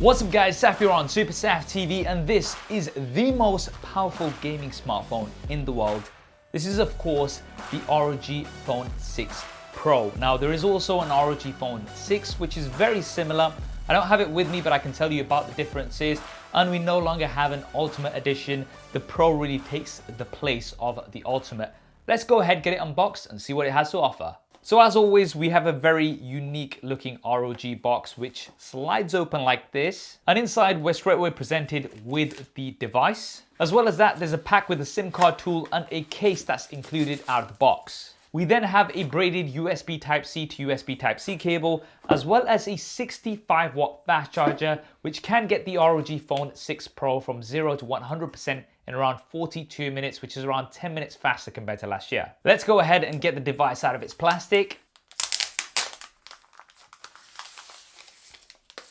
What's up guys, Saf here on Super Saf TV, and this is the most powerful gaming smartphone in the world. This is of course the ROG Phone 6 Pro. Now there is also an ROG Phone 6 which is very similar. I don't have it with me, but I can tell you about the differences. And we no longer have an Ultimate Edition. The Pro really takes the place of the Ultimate. Let's go ahead, get it unboxed and see what it has to offer. So as always, we have a very unique looking ROG box which slides open like this. And inside we're straight away presented with the device. As well as that, there's a pack with a SIM card tool and a case that's included out of the box. We then have a braided USB Type-C to USB Type-C cable, as well as a 65 watt fast charger, which can get the ROG Phone 6 Pro from 0 to 100% in around 42 minutes, which is around 10 minutes faster compared to last year. Let's go ahead and get the device out of its plastic.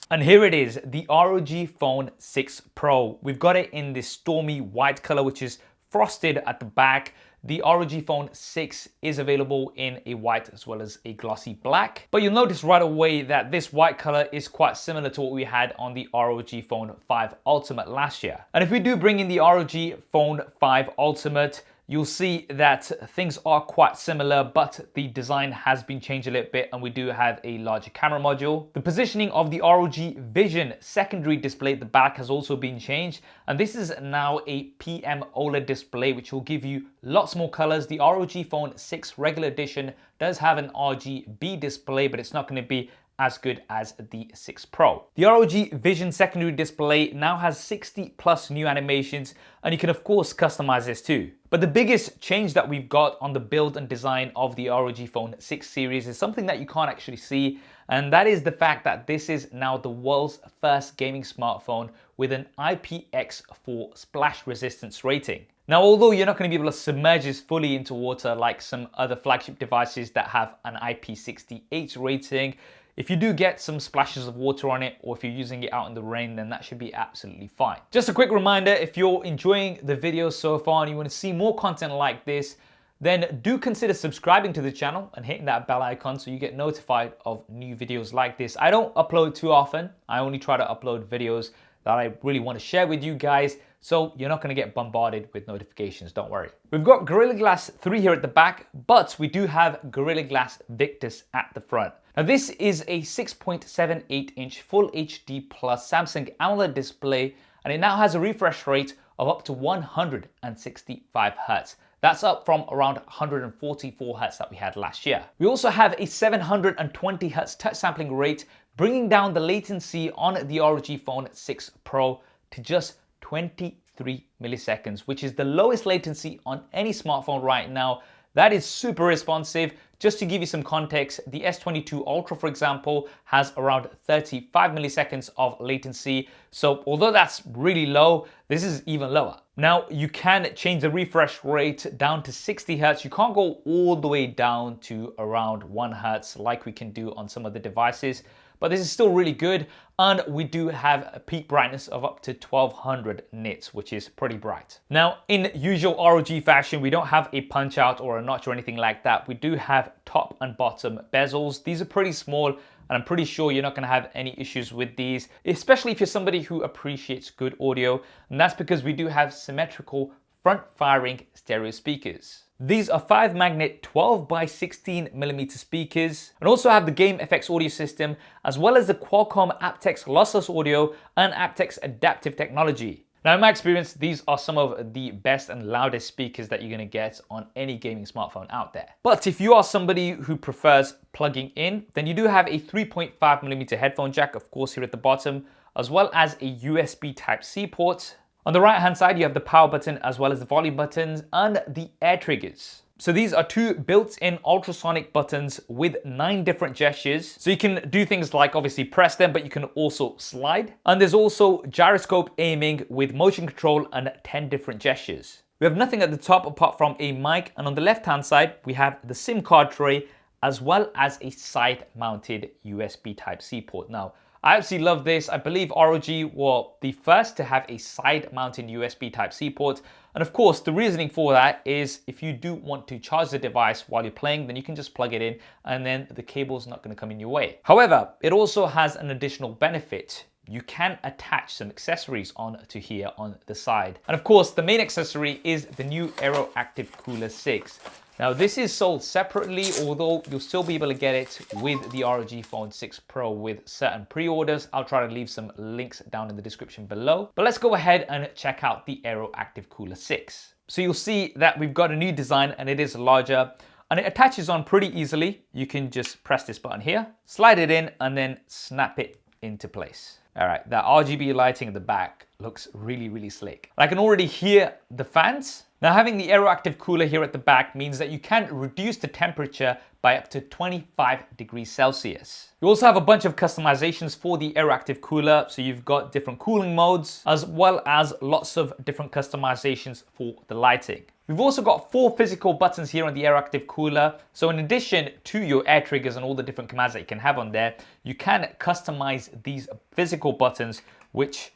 And here it is, the ROG Phone 6 Pro. We've got it in this stormy white color, which is frosted at the back. The ROG Phone 6 is available in a white as well as a glossy black. But you'll notice right away that this white color is quite similar to what we had on the ROG Phone 5 Ultimate last year. And if we do bring in the ROG Phone 5 Ultimate, you'll see that things are quite similar, but the design has been changed a little bit and we do have a larger camera module. The positioning of the ROG Vision secondary display at the back has also been changed, and this is now a PM OLED display which will give you lots more colors. The ROG Phone 6 regular edition does have an RGB display, but it's not going to be as good as the 6 Pro. The ROG Vision secondary display now has 60 plus new animations, and you can of course customize this too. But the biggest change that we've got on the build and design of the ROG Phone 6 series is something that you can't actually see, and that is the fact that this is now the world's first gaming smartphone with an IPX4 splash resistance rating. Now, although you're not going to be able to submerge this fully into water like some other flagship devices that have an IP68 rating, if you do get some splashes of water on it, or if you're using it out in the rain, then that should be absolutely fine. Just a quick reminder, if you're enjoying the video so far and you want to see more content like this, then do consider subscribing to the channel and hitting that bell icon so you get notified of new videos like this. I don't upload too often. I only try to upload videos that I really want to share with you guys, so you're not going to get bombarded with notifications, don't worry. We've got Gorilla Glass 3 here at the back, but we do have Gorilla Glass Victus at the front. Now this is a 6.78 inch Full HD Plus Samsung AMOLED display, and it now has a refresh rate of up to 165 Hz. That's up from around 144 Hz that we had last year. We also have a 720 Hz touch sampling rate, bringing down the latency on the ROG Phone 6 Pro to just 23 milliseconds, which is the lowest latency on any smartphone right now. That is super responsive. Just to give you some context, the S22 Ultra, for example, has around 35 milliseconds of latency. So although that's really low, this is even lower. Now you can change the refresh rate down to 60 Hz. You can't go all the way down to around 1 Hz like we can do on some of the devices, but this is still really good. And we do have a peak brightness of up to 1200 nits, which is pretty bright. Now, in usual ROG fashion, we don't have a punch out or a notch or anything like that. We do have top and bottom bezels. These are pretty small, and I'm pretty sure you're not going to have any issues with these, especially if you're somebody who appreciates good audio. And that's because we do have symmetrical front firing stereo speakers. These are 5 magnet 12 by 16 millimeter speakers, and also have the Game FX audio system, as well as the Qualcomm aptX lossless audio and aptX adaptive technology. Now in my experience, these are some of the best and loudest speakers that you're going to get on any gaming smartphone out there. But if you are somebody who prefers plugging in, then you do have a 3.5 millimeter headphone jack, of course, here at the bottom, as well as a USB Type-C port. On the right hand side, you have the power button as well as the volume buttons and the air triggers. So these are 2 built-in ultrasonic buttons with 9 different gestures. So you can do things like obviously press them, but you can also slide. And there's also gyroscope aiming with motion control and 10 different gestures. We have nothing at the top apart from a mic, and on the left hand side, we have the SIM card tray as well as a side-mounted USB Type-C port. Now, I absolutely love this. I believe ROG were the first to have a side-mounted USB Type-C port. And of course, the reasoning for that is if you do want to charge the device while you're playing, then you can just plug it in and then the cable's not going to come in your way. However, it also has an additional benefit. you can attach some accessories onto here on the side. And of course, the main accessory is the new Aero Active Cooler 6. Now this is sold separately, although you'll still be able to get it with the ROG Phone 6 Pro with certain pre-orders. I'll try to leave some links down in the description below. But let's go ahead and check out the Aero Active Cooler 6. So you'll see that we've got a new design and it is larger. And it attaches on pretty easily. You can just press this button here, slide it in, and then snap it into place. All right, that RGB lighting at the back looks really, really slick. I can already hear the fans. Now having the Aero Active Cooler here at the back means that you can reduce the temperature by up to 25 degrees Celsius. You also have a bunch of customizations for the Aero Active Cooler. So you've got different cooling modes, as well as lots of different customizations for the lighting. We've also got 4 physical buttons here on the Aero Active Cooler. So in addition to your air triggers and all the different commands that you can have on there, you can customize these physical buttons, which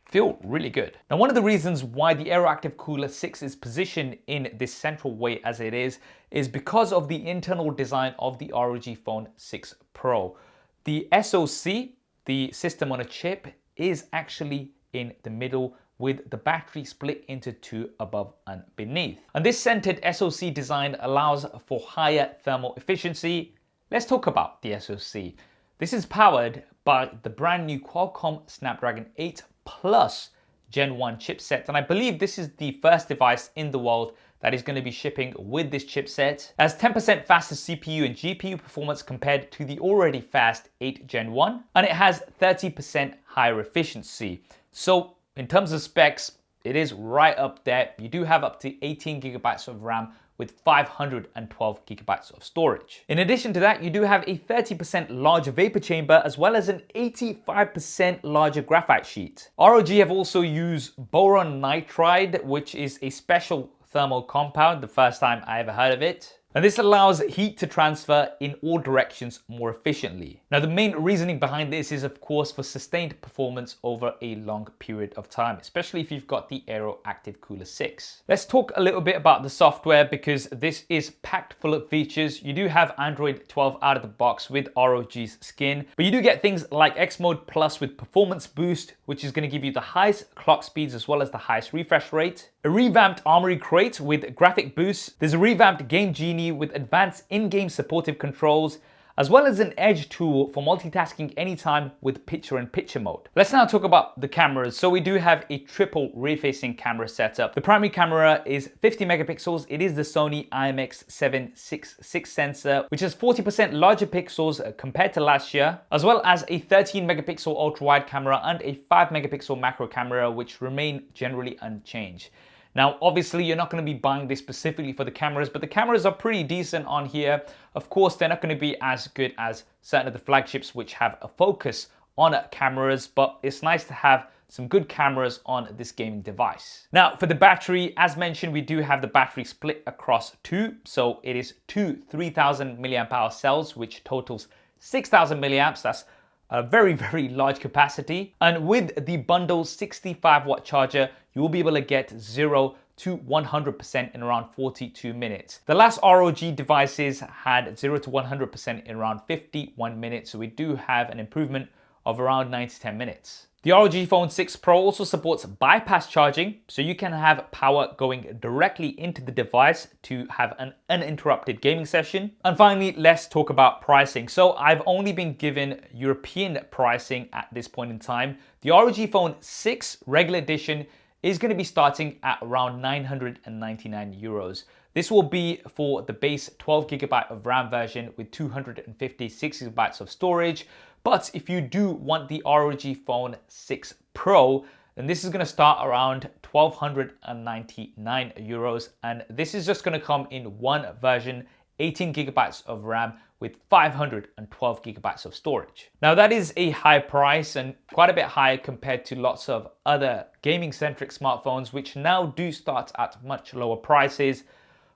feel really good. Now, one of the reasons why the Aero Active Cooler 6 is positioned in this central way as it is because of the internal design of the ROG Phone 6 Pro. The SoC, the system on a chip, is actually in the middle, with the battery split into 2 above and beneath. And this centered SoC design allows for higher thermal efficiency. Let's talk about the SoC. This is powered by the brand new Qualcomm Snapdragon 8 Plus Gen 1 chipset. And I believe this is the first device in the world that is going to be shipping with this chipset. It has 10% faster CPU and GPU performance compared to the already fast 8 Gen 1. And it has 30% higher efficiency. So in terms of specs, it is right up there. You do have up to 18 gigabytes of RAM with 512 gigabytes of storage. In addition to that, you do have a 30% larger vapor chamber, as well as an 85% larger graphite sheet. ROG have also used boron nitride, which is a special thermal compound, the first time I ever heard of it. And this allows heat to transfer in all directions more efficiently. Now, the main reasoning behind this is, of course, for sustained performance over a long period of time, especially if you've got the Aero Active Cooler 6. Let's talk a little bit about the software, because this is packed full of features. You do have Android 12 out of the box with ROG's skin, but you do get things like X Mode Plus with performance boost, which is going to give you the highest clock speeds as well as the highest refresh rate. A revamped Armory Crate with graphic boosts. There's a revamped Game Genie with advanced in-game supportive controls, as well as an Edge tool for multitasking anytime with picture-in-picture mode. Let's now talk about the cameras. So we do have a triple rear-facing camera setup. The primary camera is 50 megapixels. It is the Sony IMX766 sensor, which has 40% larger pixels compared to last year, as well as a 13 megapixel ultra-wide camera and a 5 megapixel macro camera, which remain generally unchanged. Now, obviously, you're not going to be buying this specifically for the cameras, but the cameras are pretty decent on here. Of course, they're not going to be as good as certain of the flagships, which have a focus on cameras, but it's nice to have some good cameras on this gaming device. Now, for the battery, as mentioned, we do have the battery split across 2. So it is 2 3000 milliamp hour cells, which totals 6000 milliamps. That's a very, very large capacity. And with the bundle 65 watt charger, you will be able to get 0 to 100% in around 42 minutes. The last ROG devices had 0 to 100% in around 51 minutes. So we do have an improvement of around 9 to 10 minutes. The ROG Phone 6 Pro also supports bypass charging, so you can have power going directly into the device to have an uninterrupted gaming session. And finally, let's talk about pricing. So I've only been given European pricing at this point in time. The ROG Phone 6 regular edition is going to be starting at around 999 euros. This will be for the base 12 gigabyte of RAM version with 256 gigabytes of storage. But if you do want the ROG Phone 6 Pro, then this is going to start around 1299 euros. And this is just going to come in one version, 18 gigabytes of RAM with 512 gigabytes of storage. Now that is a high price and quite a bit higher compared to lots of other gaming centric smartphones, which now do start at much lower prices.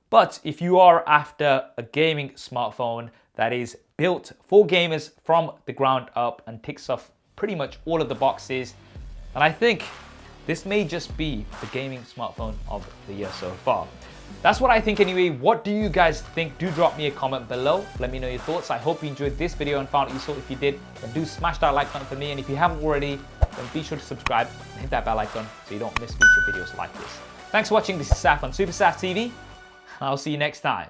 But if you are after a gaming smartphone that is built for gamers from the ground up and ticks off pretty much all of the boxes, and I think this may just be the gaming smartphone of the year so far. That's what I think anyway. What do you guys think? Do drop me a comment below. Let me know your thoughts. I hope you enjoyed this video and found it useful. If you did, then do smash that like button for me. And if you haven't already, then be sure to subscribe and hit that bell icon so you don't miss future videos like this. Thanks for watching. This is Saf on Super Saf TV. I'll see you next time.